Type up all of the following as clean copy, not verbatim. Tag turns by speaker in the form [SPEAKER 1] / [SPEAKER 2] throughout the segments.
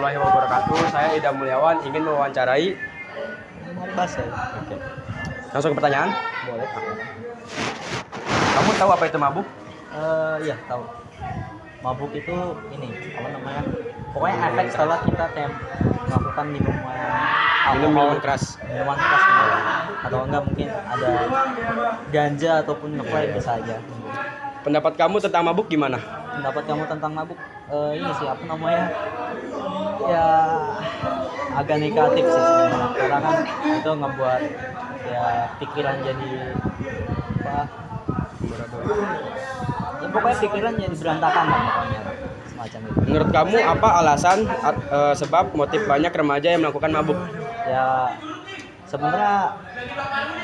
[SPEAKER 1] warahmatullahi wabarakatuh. Saya Ida Mulyawan ingin mewawancarai.
[SPEAKER 2] Bahasa.
[SPEAKER 1] Oke. Langsung ke pertanyaan.
[SPEAKER 2] Boleh.
[SPEAKER 1] Kamu tahu apa itu mabuk?
[SPEAKER 2] Iya tahu. Mabuk itu ini apa namanya? Pokoknya efek setelah kita melakukan minuman
[SPEAKER 1] Minuman keras.
[SPEAKER 2] minuman keras gitu. Atau enggak mungkin ada ganja ataupun ngeplay bisa aja.
[SPEAKER 1] Pendapat kamu tentang mabuk gimana?
[SPEAKER 2] Pendapat kamu tentang mabuk ini sih apa namanya? Ya agak negatif sih sebenarnya. Karena kan itu ngebuat ya pikiran jadi apa? Ya pokoknya pikiran jadi berantakan lah pokoknya semacam itu.
[SPEAKER 1] Menurut kamu apa alasan sebab motif banyak remaja yang melakukan mabuk?
[SPEAKER 2] Ya sebenarnya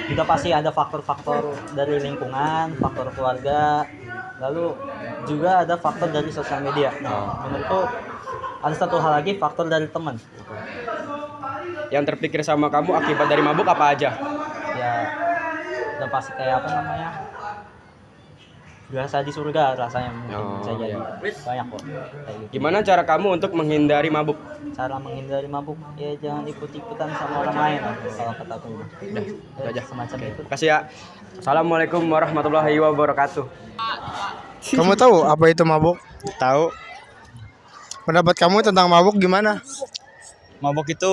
[SPEAKER 2] juga pasti ada faktor-faktor dari lingkungan, faktor keluarga, lalu juga ada faktor dari sosial media. Menurutku ada satu hal lagi, faktor dari teman.
[SPEAKER 1] Yang terpikir sama kamu akibat dari mabuk apa aja?
[SPEAKER 2] Ya udah pasti kayak apa namanya, biasa di surga rasanya mungkin bisa jadi banyak kok kayak gitu.
[SPEAKER 1] Gimana cara kamu untuk menghindari mabuk?
[SPEAKER 2] Cara menghindari mabuk ya jangan ikut-ikutan sama orang lain lah, kalau kataku.
[SPEAKER 1] Itu aja.
[SPEAKER 2] Semacam itu.
[SPEAKER 1] Kasih ya. Assalamualaikum warahmatullahi wabarakatuh.
[SPEAKER 3] Kamu tahu apa itu mabuk?
[SPEAKER 4] Tahu.
[SPEAKER 3] Pendapat kamu tentang mabuk gimana?
[SPEAKER 4] Mabok itu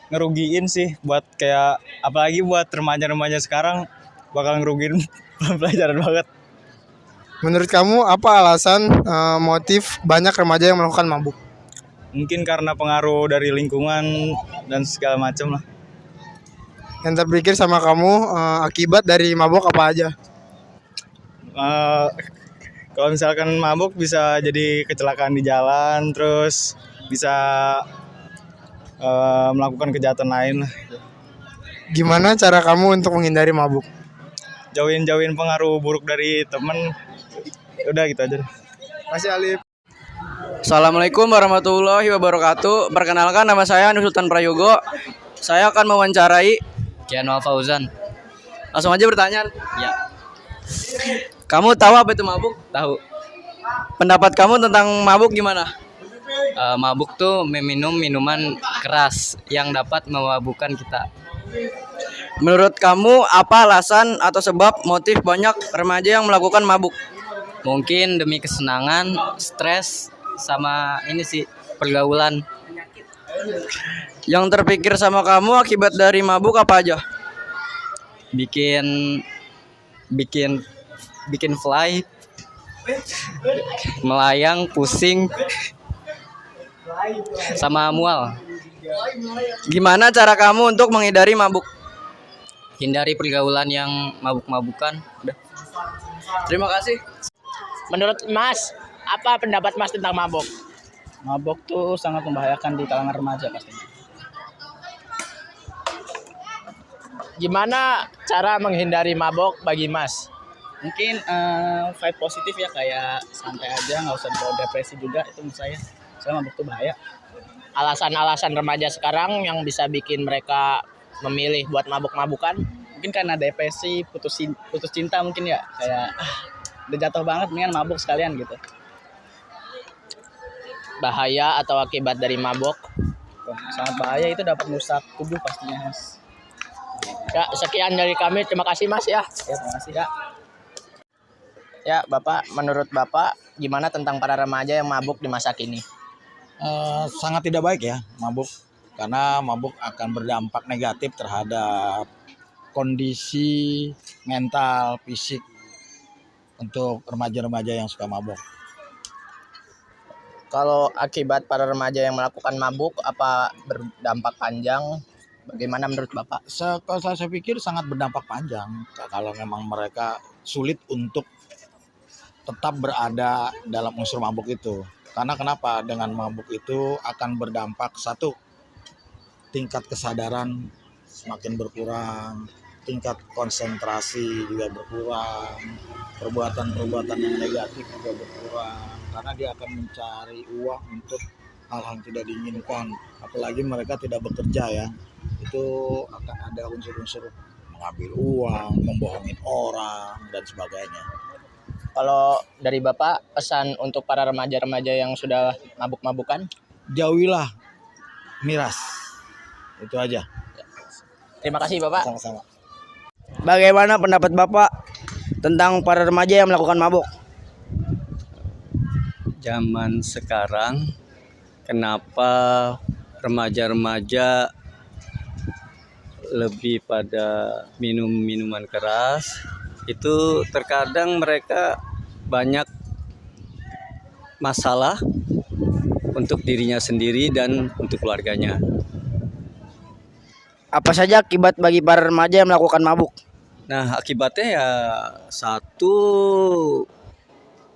[SPEAKER 4] ngerugiin sih buat kayak apalagi buat remaja-remaja sekarang bakal ngerugiin pelajaran banget.
[SPEAKER 3] Menurut kamu apa alasan motif banyak remaja yang melakukan mabuk?
[SPEAKER 4] Mungkin karena pengaruh dari lingkungan dan segala macam lah.
[SPEAKER 3] Yang terpikir sama kamu akibat dari mabuk apa aja?
[SPEAKER 4] Kalau misalkan mabuk bisa jadi kecelakaan di jalan, terus bisa melakukan kejahatan lain.
[SPEAKER 3] Gimana cara kamu untuk menghindari mabuk?
[SPEAKER 4] Jauhin pengaruh buruk dari temen. Udah gitu aja deh.
[SPEAKER 3] Masih Alif.
[SPEAKER 5] Assalamualaikum warahmatullahi wabarakatuh. Perkenalkan, nama saya Nur Sultan Prayogo. Saya akan mewawancarai
[SPEAKER 2] Kianwal Fauzan.
[SPEAKER 5] Langsung aja pertanyaan.
[SPEAKER 2] Ya,
[SPEAKER 5] Kamu tahu apa itu mabuk?
[SPEAKER 2] tahu.
[SPEAKER 5] Pendapat kamu tentang mabuk gimana?
[SPEAKER 2] Mabuk tuh meminum minuman keras yang dapat memabukkan kita.
[SPEAKER 5] Menurut kamu apa alasan atau sebab motif banyak remaja yang melakukan mabuk?
[SPEAKER 2] Mungkin demi kesenangan, stres, sama ini sih pergaulan.
[SPEAKER 5] Yang terpikir sama kamu akibat dari mabuk apa aja?
[SPEAKER 2] Bikin fly, melayang, pusing, sama mual.
[SPEAKER 5] Gimana cara kamu untuk menghindari mabuk?
[SPEAKER 2] Hindari pergaulan yang mabuk-mabukan. Udah.
[SPEAKER 5] Terima kasih.
[SPEAKER 6] Menurut Mas, apa pendapat Mas tentang mabok?
[SPEAKER 7] Mabok tuh sangat membahayakan di kalangan remaja pastinya.
[SPEAKER 6] Gimana cara menghindari mabok bagi Mas?
[SPEAKER 7] Mungkin vibe positif ya, kayak santai aja, nggak usah dibawa depresi juga itu menurut saya. Soalnya mabok tuh bahaya.
[SPEAKER 6] Alasan-alasan remaja sekarang yang bisa bikin mereka memilih buat mabuk-mabukan?
[SPEAKER 7] Mungkin karena depresi, putus cinta mungkin ya, kayak udah jatuh banget, mendingan mabuk sekalian gitu.
[SPEAKER 6] Bahaya atau akibat dari mabok?
[SPEAKER 7] Wah, sangat bahaya, itu dapat merusak tubuh pastinya, Mas.
[SPEAKER 6] Ya, sekian dari kami. Terima kasih Mas ya.
[SPEAKER 7] Ya, terima kasih ya.
[SPEAKER 6] Ya, Bapak, menurut Bapak gimana tentang para remaja yang mabuk di masa kini?
[SPEAKER 8] Sangat tidak baik ya mabuk, karena mabuk akan berdampak negatif terhadap kondisi mental, fisik untuk remaja-remaja yang suka mabuk.
[SPEAKER 6] Kalau akibat para remaja yang melakukan mabuk, apa berdampak panjang? Bagaimana menurut Bapak?
[SPEAKER 8] Kalau saya pikir sangat berdampak panjang kalau memang mereka sulit untuk tetap berada dalam unsur mabuk itu. Karena kenapa? Dengan mabuk itu akan berdampak satu, tingkat kesadaran semakin berkurang, tingkat konsentrasi juga berkurang, perbuatan-perbuatan yang negatif juga berkurang, karena dia akan mencari uang untuk hal-hal yang tidak diinginkan. Apalagi mereka tidak bekerja ya, itu akan ada unsur-unsur mengambil uang, membohongin orang, dan sebagainya.
[SPEAKER 6] Kalau dari Bapak, pesan untuk para remaja-remaja yang sudah mabuk-mabukan?
[SPEAKER 8] jauhilah miras. Itu aja.
[SPEAKER 6] Terima kasih Bapak.
[SPEAKER 8] Sama-sama.
[SPEAKER 5] Bagaimana pendapat Bapak tentang para remaja yang melakukan mabuk?
[SPEAKER 9] Zaman sekarang kenapa remaja-remaja lebih pada minum minuman keras? Itu terkadang mereka banyak masalah untuk dirinya sendiri dan untuk keluarganya.
[SPEAKER 5] Apa saja akibat bagi para remaja yang melakukan mabuk?
[SPEAKER 9] Nah, akibatnya ya satu,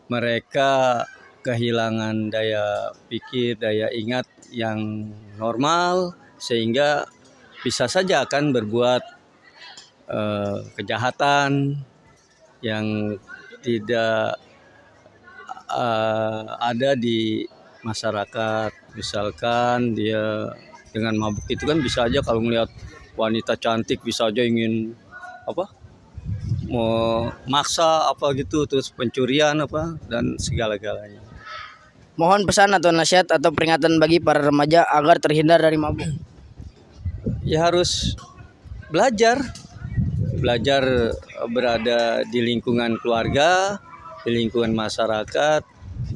[SPEAKER 9] mereka kehilangan daya pikir, daya ingat yang normal, sehingga bisa saja akan berbuat kejahatan yang tidak ada di masyarakat. Misalkan dia dengan mabuk itu kan bisa aja kalau melihat wanita cantik bisa aja ingin mau maksa gitu, terus pencurian dan segala-galanya.
[SPEAKER 5] Mohon pesan atau nasihat atau peringatan bagi para remaja agar terhindar dari mabuk.
[SPEAKER 9] Ya harus belajar berada di lingkungan keluarga, di lingkungan masyarakat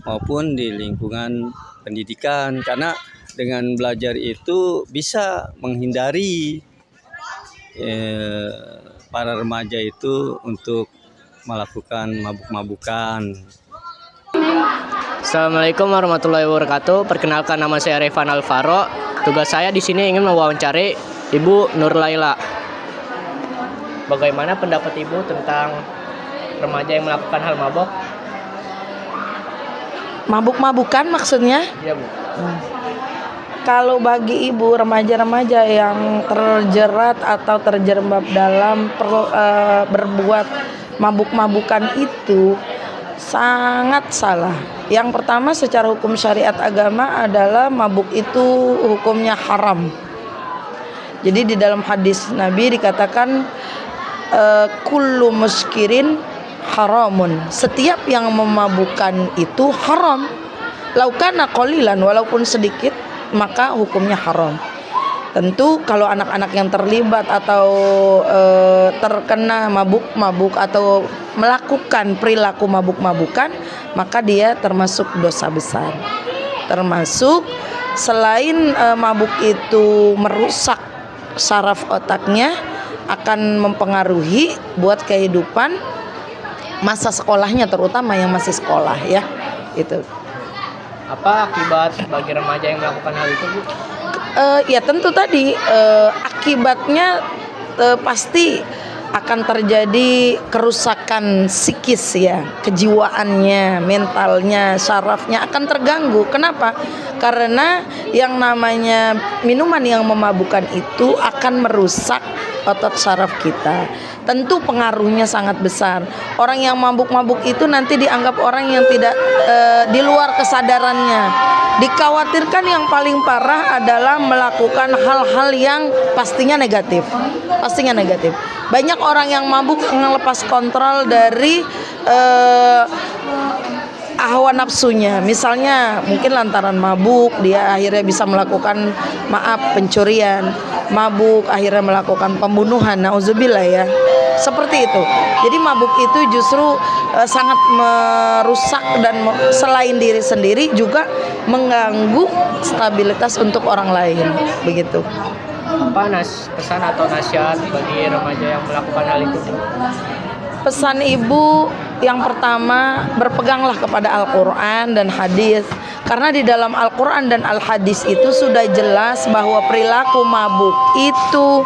[SPEAKER 9] maupun di lingkungan pendidikan, karena dengan belajar itu bisa menghindari para remaja itu untuk melakukan mabuk-mabukan.
[SPEAKER 5] Assalamualaikum warahmatullahi wabarakatuh. Perkenalkan, nama saya Revan Alvaro. Tugas saya di sini ingin mewawancari Ibu Nur Laila. Bagaimana pendapat Ibu tentang remaja yang melakukan hal mabuk?
[SPEAKER 10] Mabuk-mabukan maksudnya?
[SPEAKER 5] Iya, Bu.
[SPEAKER 10] Kalau bagi ibu remaja-remaja yang terjerat atau terjerembab dalam berbuat mabuk-mabukan itu sangat salah. Yang pertama, secara hukum syariat agama adalah mabuk itu hukumnya haram. Jadi di dalam hadis Nabi dikatakan kullu muskirin haramun. Setiap yang memabukkan itu haram. Laukana qalilan, walaupun sedikit, maka hukumnya haram. Tentu kalau anak-anak yang terlibat atau terkena mabuk-mabuk atau melakukan perilaku mabuk-mabukan, maka dia termasuk dosa besar. Termasuk selain mabuk itu merusak saraf otaknya, akan mempengaruhi buat kehidupan masa sekolahnya, terutama yang masih sekolah ya. Itu.
[SPEAKER 5] Apa akibat bagi remaja yang melakukan hal itu, Bu?
[SPEAKER 10] Ya tentu tadi akibatnya pasti akan terjadi kerusakan psikis ya, kejiwaannya, mentalnya, sarafnya akan terganggu. Kenapa? Karena yang namanya minuman yang memabukkan itu akan merusak otot saraf kita. Tentu pengaruhnya sangat besar. Orang yang mabuk-mabuk itu nanti dianggap orang yang tidak di luar kesadarannya. Dikhawatirkan yang paling parah adalah melakukan hal-hal yang pastinya negatif. Pastinya negatif. Banyak orang yang mabuk ngelepas kontrol dari hawa nafsunya. Misalnya mungkin lantaran mabuk dia akhirnya bisa melakukan pencurian, mabuk akhirnya melakukan pembunuhan, nauzubillah ya. Seperti itu. Jadi mabuk itu justru sangat merusak dan selain diri sendiri juga mengganggu stabilitas untuk orang lain. Begitu.
[SPEAKER 5] Apa pesan atau nasihat bagi remaja yang melakukan hal itu?
[SPEAKER 10] Pesan ibu yang pertama, berpeganglah kepada Al-Quran dan hadis. Karena di dalam Al-Quran dan Al-Hadis itu sudah jelas bahwa perilaku mabuk itu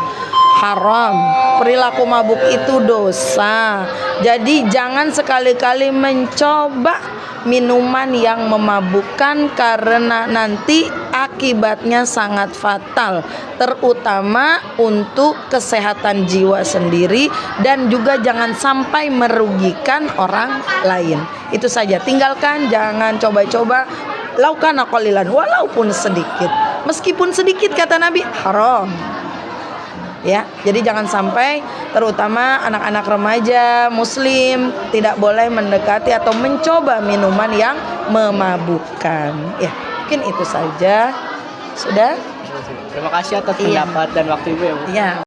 [SPEAKER 10] haram, perilaku mabuk itu dosa. Jadi jangan sekali-kali mencoba minuman yang memabukkan, karena nanti akibatnya sangat fatal, terutama untuk kesehatan jiwa sendiri dan juga jangan sampai merugikan orang lain. Itu saja, tinggalkan, jangan coba-coba. Laukana qalilan, walaupun sedikit, meskipun sedikit kata Nabi haram. Ya, jadi jangan sampai, terutama anak-anak remaja muslim tidak boleh mendekati atau mencoba minuman yang memabukkan. Ya. Mungkin itu saja. Sudah?
[SPEAKER 7] Terima kasih atas
[SPEAKER 10] Iya.
[SPEAKER 7] pendapat dan waktu Ibu ya, Bu.
[SPEAKER 10] Iya.